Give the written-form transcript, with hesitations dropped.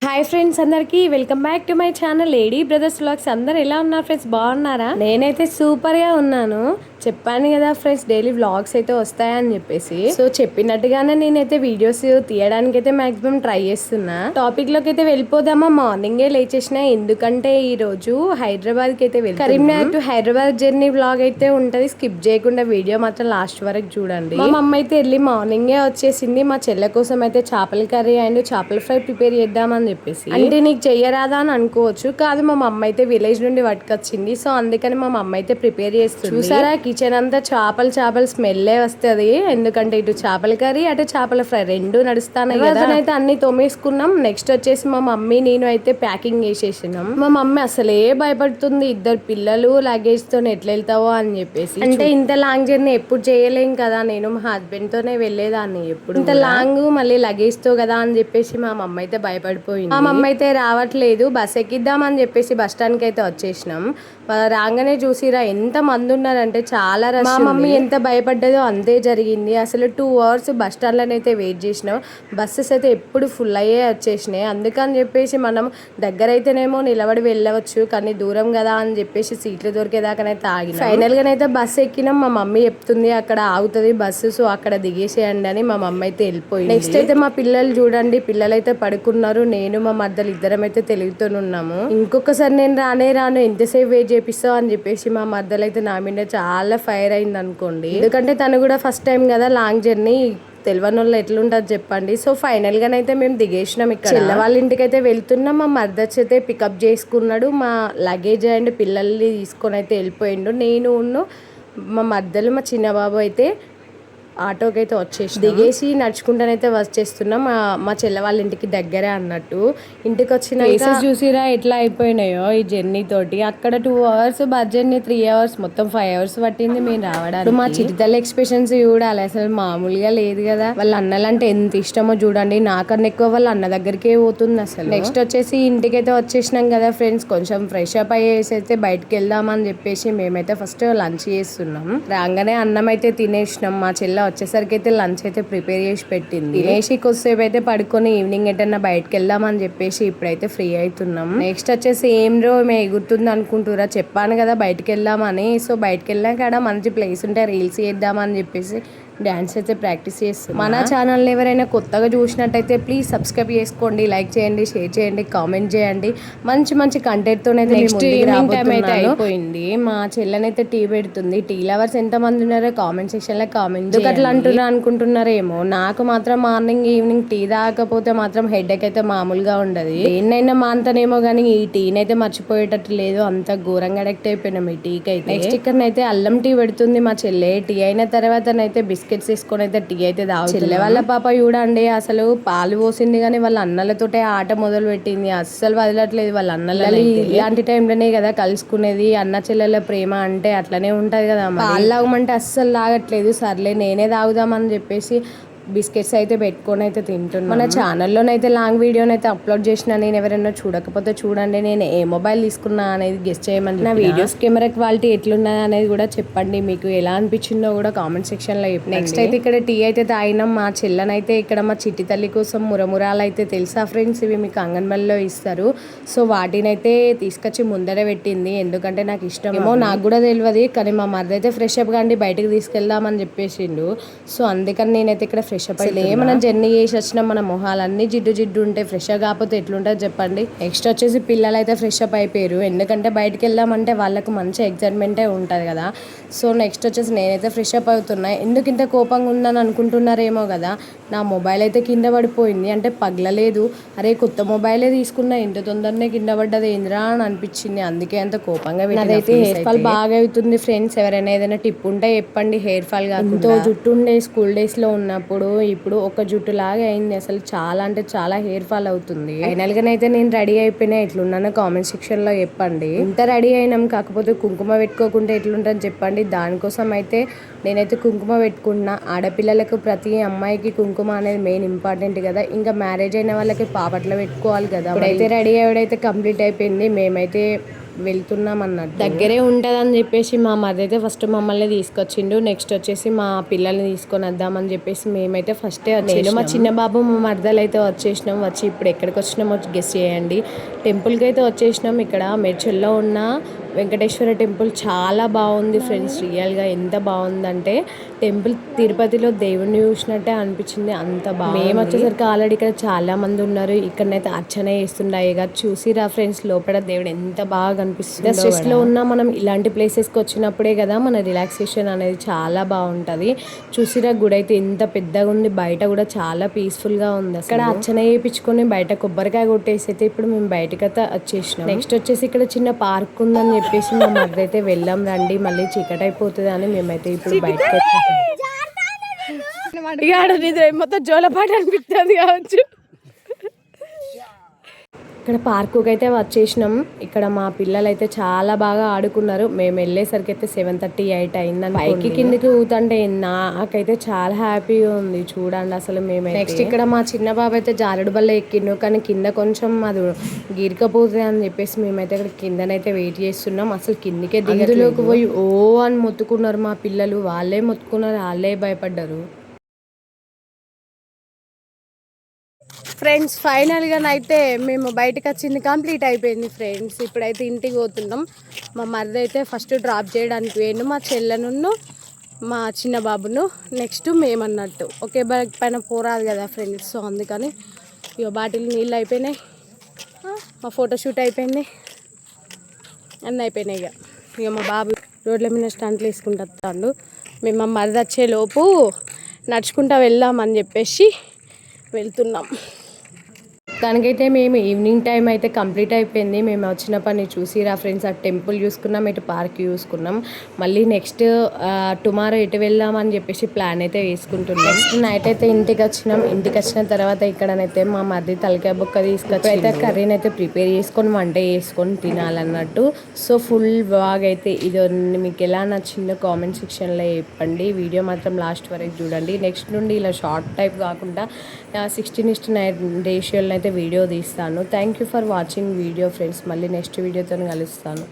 Hi friends, అందరికీ welcome back to my channel lady brothers vlogs. అందరు ఎలా ఉన్నారు ఫ్రెండ్స్? బాగున్నారా? నేనైతే సూపర్గా ఉన్నాను. చెప్పాను కదా ఫ్రెండ్స్, డైలీ వ్లాగ్స్ అయితే వస్తాయని చెప్పేసి. సో చెప్పినట్టుగానే నేనైతే వీడియోస్ తీయడానికి అయితే మాక్సిమం ట్రై చేస్తున్నా. టాపిక్ లోకి అయితే వెళ్ళిపోదామా? మార్నింగే లేచేసిన, ఎందుకంటే ఈ రోజు హైదరాబాద్ కి అయితే వెళ్ళి Karimnagar to Hyderabad journey vlog అయితే ఉంటది. స్కిప్ చేయకుండా వీడియో మాత్రం లాస్ట్ వరకు చూడండి. మా మమ్మ అయితే ఎర్లీ మార్నింగే వచ్చేసింది. మా చెల్లె కోసం అయితే చేపల కర్రీ అండ్ చేపల ఫ్రై ప్రిపేర్ చేద్దామని చెప్పేసి. అంటే నీకు చెయ్యరాదా అని అనుకోవచ్చు, కాదు మా మమ్మ అయితే విలేజ్ నుండి పట్టుకొచ్చింది. సో అందుకని మా మమ్మ అయితే ప్రిపేర్ చేస్తుంది. చూసారా, కిచెన్ అంతా చేపల స్మెల్లే వస్తుంది. ఎందుకంటే ఇటు చేపల కర్రీ అటు చేపల ఫ్రై రెండు నడుస్తాను కదా. అయితే అన్ని తోమేసుకున్నాం. నెక్స్ట్ వచ్చేసి మా మమ్మీ నేను అయితే ప్యాకింగ్ చేసేసినాం. మా మమ్మీ అసలే భయపడుతుంది, ఇద్దరు పిల్లలు లగేజ్ తో ఎట్లా వెళ్తావో అని చెప్పేసి. అంటే ఇంత లాంగ్ జర్నీ ఎప్పుడు చేయలేం కదా, నేను మా హస్బెండ్ తోనే వెళ్ళేదాన్ని ఎప్పుడు. ఇంత లాంగ్ మళ్ళీ లగేజ్ తో కదా అని చెప్పేసి మా మమ్మీ అయితే భయపడిపోయింది. మా మమ్మీ అయితే రావట్లేదు, బస్ ఎక్కిద్దామని చెప్పేసి బస్ స్టాండ్ కి అయితే వచ్చేసినాం. రాగానే చూసిరా ఎంత మంది ఉన్నారంటే చాలా రష్. మా మమ్మీ ఎంత భయపడ్డదో అంతే జరిగింది. అసలు 2 hours బస్ స్టాండ్ లోనైతే వెయిట్ చేసినాం. బస్సెస్ అయితే ఎప్పుడు ఫుల్ అయ్యే వచ్చేసినాయి. అందుకని చెప్పేసి మనం దగ్గర అయితేనేమో నిలబడి వెళ్ళవచ్చు, కానీ దూరం కదా అని చెప్పేసి సీట్లు దొరికేదాకానైతే ఆగినాం. Final గానైతే bus ఎక్కినాం. మా మమ్మీ చెప్తుంది అక్కడ ఆగుతుంది బస్సు, సో అక్కడ దిగేసేయండి అని. మా మమ్మీ అయితే వెళ్ళిపోయింది. నెక్స్ట్ అయితే మా పిల్లలు చూడండి, పిల్లలు అయితే పడుకున్నారు. నేను మా మధ్యలో ఇద్దరం అయితే తెలుగుతున్నాము. ఇంకొకసారి నేను రాను, ఎంతసేపు వెయిట్ చేపిస్తావు అని చెప్పేసి మా మధ్యలో అయితే నా మీద చాలా ఫైర్ అయింది అనుకోండి. ఎందుకంటే తను కూడా ఫస్ట్ టైం కదా లాంగ్ జర్నీ, తెలియని వాళ్ళు ఎట్లుంటుంది చెప్పండి. సో ఫైనల్ గానైతే మేము దిగేసినాం. ఇక్కడ చెల్ల వాళ్ళ ఇంటికి అయితే వెళ్తున్నాం. మా మర్దర్స్ అయితే పికప్ చేసుకున్నాడు. మా లగేజ్ అండ్ పిల్లల్ని తీసుకొని అయితే వెళ్ళిపోయిండు. నేను మా మర్దలు మా చిన్న బాబు అయితే ఆటోకి అయితే వచ్చేసి దిగేసి నడుచుకుంటానైతే వచ్చేస్తున్నాం. మా చెల్ల వాళ్ళ ఇంటికి దగ్గరే అన్నట్టు. ఇంటికి వచ్చిన చూసిరా ఎట్లా అయిపోయినాయో ఈ జర్నీ తోటి. అక్కడ 2 hours బస్ జర్నీ, 3 hours, మొత్తం 5 hours పట్టింది మేము రావడానికి. మా చిటితల్లి ఎక్స్ప్రెషన్స్ చూడాలి, అసలు మామూలుగా లేదు కదా. వాళ్ళ అన్నలంటే ఎంత ఇష్టమో చూడండి. నాకన్నా ఎక్కువ వాళ్ళ అన్న దగ్గరికే పోతుంది అసలు. నెక్స్ట్ వచ్చేసి ఇంటికైతే వచ్చేసినాం కదా ఫ్రెండ్స్. కొంచెం ఫ్రెష్ అప్ అయ్యేసి అయితే బయటకు వెళ్దామని చెప్పేసి మేమైతే ఫస్ట్ లంచ్ చేస్తున్నాం. రాగానే అన్నం అయితే తినేసినాం. మా చెల్ల వచ్చేసరికి అయితే లంచ్ అయితే ప్రిపేర్ చేసి పెట్టింది. తినేసి కొద్దిసేపు అయితే పడుకొని ఈవినింగ్ ఎటన్నా బయటకు వెళ్దామని చెప్పేసి ఇప్పుడైతే ఫ్రీ అవుతున్నాం. నెక్స్ట్ వచ్చేసి ఏం రో మేము ఎగురుతుంది అనుకుంటురా, చెప్పాను కదా బయటకు వెళ్దామని. సో బయటకు వెళ్ళాక అక్కడ మంచి ప్లేస్ ఉంటే రీల్స్ చేద్దామని చెప్పేసి డాన్స్ అయితే ప్రాక్టీస్ చేస్తాం. మన ఛానల్ ఎవరైనా కొత్తగా చూసినట్టయితే ప్లీజ్ సబ్స్క్రైబ్ చేసుకోండి, లైక్ చేయండి, షేర్ చేయండి, కామెంట్ చేయండి. మంచి కంటెంట్ తో అయిపోయింది. మా చెల్లెనైతే టీ పెడుతుంది. టీ లవర్స్ ఎంత మంది ఉన్నారో కామెంట్ సెక్షన్ లో కామెంట్. ఎందుకు అట్లా అంటున్నా అనుకుంటున్నారేమో, నాకు మాత్రం మార్నింగ్ ఈవినింగ్ టీ తాగకపోతే మాత్రం హెడేక్ అయితే మామూలుగా ఉండదు. దేన్నైనా మాంతనేమో కానీ ఈ టీని అయితే మర్చిపోయేటట్టు లేదు. అంత ఘోరంగా అడిక్ట్ అయిపోయినాం ఈ టీకి అయితే. నెక్స్ట్ ఇక్కడ అయితే అల్లం టీ పెడుతుంది మా చెల్లె. టీ అయిన తర్వాతనైతే బిస్కెట్స్ తీసుకొని అయితే టీ అయితే తాగు. చెల్లె వాళ్ళ పాప చూడండి, అసలు పాలు పోసింది కానీ వాళ్ళ అన్నలతోటే ఆట మొదలు పెట్టింది. అస్సలు వదలట్లేదు వాళ్ళ అన్నలు. ఇలాంటి టైంలోనే కదా కలుసుకునేది. అన్న చెల్లెల ప్రేమ అంటే అట్లనే ఉంటది కదా. పాలు తాగమంటే అస్సలు తాగట్లేదు. సర్లే నేనే తాగుదామని చెప్పేసి బిస్కెట్స్ అయితే పెట్టుకొని అయితే తింటున్నాను. మన ఛానల్లోనైతే లాంగ్ వీడియోనైతే అప్లోడ్ చేసిన, నేను ఎవరైనా చూడకపోతే చూడండి. నేను ఏ మొబైల్ తీసుకున్నా అనేది గెస్ట్ చేయమని. నా వీడియోస్ కెమెరా క్వాలిటీ ఎట్లున్నది అనేది కూడా చెప్పండి. మీకు ఎలా అనిపించిందో కూడా కామెంట్ సెక్షన్ లో చెప్పండి. నెక్స్ట్ అయితే ఇక్కడ టీ అయితే తాగినాం. మా చెల్లెనైతే ఇక్కడ మా చిట్టి తల్లి కోసం మురమురాలు అయితే తెలుసా ఫ్రెండ్స్, ఇవి మీకు అంగన్వాడీలో ఇస్తారు. సో వాటినైతే తీసుకొచ్చి ముందరే పెట్టింది. ఎందుకంటే నాకు ఇష్టమేమో, నాకు కూడా తెలియదు. కానీ మా మరిది అయితే ఫ్రెష్ అప్ కాండి బయటకు తీసుకెళ్దామని చెప్పేసిండు. సో అందుకని నేనైతే ఇక్కడ ఫ్రెష్ అప్ అయితే మనం జర్నీ చేసి వచ్చిన మన మొహాలన్నీ జిడ్డు ఉంటే ఫ్రెష్ కాకపోతే ఎట్లుంటుంది చెప్పండి. నెక్స్ట్ వచ్చేసి పిల్లలు అయితే ఫ్రెష్ అప్ అయిపోయారు. ఎందుకంటే బయటకు వెళ్దామంటే వాళ్ళకు మంచి ఎగ్జైట్మెంటే ఉంటుంది కదా. సో నెక్స్ట్ వచ్చేసి నేనైతే ఫ్రెష్ అప్ అవుతున్నా. ఎందుకు ఇంత కోపంగా ఉందని అనుకుంటున్నారేమో కదా, నా మొబైల్ అయితే కింద పడిపోయింది. అంటే పగలలేదు. అరే కొత్త మొబైలే తీసుకున్నా, ఇంత తొందరనే కింద పడ్డది ఏంద్రా అని అనిపించింది. అందుకే అంత కోపంగా. అదైతే హెయిర్ ఫాల్ బాగా అవుతుంది ఫ్రెండ్స్. ఎవరైనా ఏదైనా టిప్ ఉంటే చెప్పండి. హెయిర్ ఫాల్ కాకుండా జుట్టు ఉండే స్కూల్ డేస్ లో ఉన్నప్పుడు ఇప్పుడు ఒక జుట్టు లాగా అయింది. అసలు చాలా అంటే చాలా హెయిర్ ఫాల్ అవుతుంది. ఫైనల్ గానైతే నేను రెడీ అయిపోయినా. ఎట్లున్నానో కామెంట్ సెక్షన్ లో చెప్పండి. ఇంత రెడీ అయినాం, కాకపోతే కుంకుమ పెట్టుకోకుంటే ఎట్లుంటుంది చెప్పండి. దానికోసం అయితే నేనైతే కుంకుమ పెట్టుకుంటున్నా. ఆడపిల్లలకు ప్రతి అమ్మాయికి కుంకుమ అనేది మెయిన్ ఇంపార్టెంట్ కదా. ఇంకా మ్యారేజ్ అయిన వాళ్ళకి పాపట్లో పెట్టుకోవాలి కదా. ఇప్పుడైతే రెడీ అయ్యేడైతే కంప్లీట్ అయిపోయింది. మేమైతే వెళ్తున్నాం అన్నట్టు. దగ్గరే ఉంటుందని చెప్పేసి మా మరిది అయితే ఫస్ట్ మమ్మల్ని తీసుకొచ్చిండు. నెక్స్ట్ వచ్చేసి మా పిల్లల్ని తీసుకొని వద్దామని చెప్పేసి మేమైతే ఫస్టే వచ్చేసి మా చిన్న బాబు మా మరదలు అయితే వచ్చేసినాం. వచ్చి ఇప్పుడు ఎక్కడికి వచ్చినామో గెస్ చేయండి. టెంపుల్కి అయితే వచ్చేసినాం. ఇక్కడ మేడ్చల్లో ఉన్న వెంకటేశ్వర టెంపుల్ చాలా బాగుంది ఫ్రెండ్స్. రియల్గా ఎంత బాగుందంటే టెంపుల్ తిరుపతిలో దేవుణ్ణి చూసినట్టే అనిపించింది, అంత బాగుంది. మేము వచ్చేసరికి ఆల్రెడీ ఇక్కడ చాలా మంది ఉన్నారు. ఇక్కడనైతే అర్చన చేస్తుండే కదా, చూసిరా ఫ్రెండ్స్ లోపల దేవుడు ఎంత బాగా కనిపిస్తుంది. స్ట్రెస్ లో ఉన్నా మనం ఇలాంటి ప్లేసెస్కి వచ్చినప్పుడే కదా మన రిలాక్సేషన్ అనేది చాలా బాగుంటుంది. చూసిరా గుడి అయితే ఎంత పెద్దగా ఉంది, బయట కూడా చాలా పీస్ఫుల్గా ఉంది. ఇక్కడ అర్చన చేయించుకొని బయట కొబ్బరికాయ కొట్టేసి అయితే ఇప్పుడు మేము బయటకైతే వచ్చేసినాం. నెక్స్ట్ వచ్చేసి ఇక్కడ చిన్న పార్క్ ఉందని చెప్పేసి మా మధ్య అయితే వెళ్ళాం రండి, మళ్ళీ చీకటి అయిపోతుంది అని మేమైతే ఇప్పుడు బయటకు వచ్చేసాం. మొత్తం జోలపాట అనిపిస్తుంది కావచ్చు. ఇక్కడ పార్కుకి అయితే వచ్చేసినాం. ఇక్కడ మా పిల్లలు అయితే చాలా బాగా ఆడుకున్నారు. మేము వెళ్ళేసరికి అయితే 7:30, 8 అయిందని. పైకి కిందికి ఊతంటే నాకైతే చాలా హ్యాపీగా ఉంది చూడండి అసలు. మేము నెక్స్ట్ ఇక్కడ మా చిన్న బాబు అయితే జారుడు బల్ల ఎక్కిండు, కానీ కింద కొంచెం అది గీరకపోతుంది అని చెప్పేసి మేమైతే ఇక్కడ కిందనైతే వెయిట్ చేస్తున్నాం. అసలు కిందికే దిగులోకి పోయి ఓ అని మొత్తుకున్నారు మా పిల్లలు. వాళ్ళే మొత్తుకున్నారు, వాళ్ళే భయపడ్డారు. ఫ్రెండ్స్ ఫైనల్గా అయితే మేము బయటకు వచ్చింది కంప్లీట్ అయిపోయింది ఫ్రెండ్స్. ఇప్పుడైతే ఇంటికి పోతున్నాం. మా మరిది అయితే ఫస్ట్ డ్రాప్ చేయడానికి పోయిండు మా చెల్లెను మా చిన్న బాబును. నెక్స్ట్ మేమన్నట్టు ఒకే బైక్ పైన పోరాదు కదా ఫ్రెండ్స్. సో అందుకని ఇక బాటిల్ నీళ్ళు అయిపోయినాయి, మా ఫోటోషూట్ అయిపోయింది, అన్నీ అయిపోయినాయి. ఇక మా బాబు రోడ్ల మీద స్టంట్లు వేసుకుంటూ వస్తాడు. మేము మా మరిది వచ్చేలోపు నడుచుకుంటూ వెళ్దామని చెప్పేసి వెళ్తున్నాం. దానికైతే మేము ఈవినింగ్ టైం అయితే కంప్లీట్ అయిపోయింది. మేము వచ్చిన పని చూసిరా ఫ్రెండ్స్. ఆ టెంపుల్ చూసుకున్నాం, ఇటు పార్క్ చూసుకున్నాం. మళ్ళీ నెక్స్ట్ టుమారో ఎటు వెళ్దామని చెప్పేసి ప్లాన్ అయితే వేసుకుంటున్నాం. నెక్స్ట్ నైట్ అయితే ఇంటికి వచ్చినాం. ఇంటికి వచ్చిన తర్వాత ఇక్కడనైతే మా మరిది తలకాయ బొక్క తీసుకొచ్చి అయితే కర్రీని అయితే ప్రిపేర్ చేసుకొని వంట చేసుకొని తినాలన్నట్టు. సో ఫుల్ బ్లాగ్ అయితే ఇది మీకు ఎలా నచ్చిందో కామెంట్ సెక్షన్లో చెప్పండి. వీడియో మాత్రం లాస్ట్ వరకు చూడండి. నెక్స్ట్ నుండి ఇలా షార్ట్ టైప్ కాకుండా 16:9 రేషియోలో అయితే వీడియో తీస్తాను. Thank you for watching video friends. మళ్ళీ నెక్స్ట్ వీడియోతో కలుస్తాను.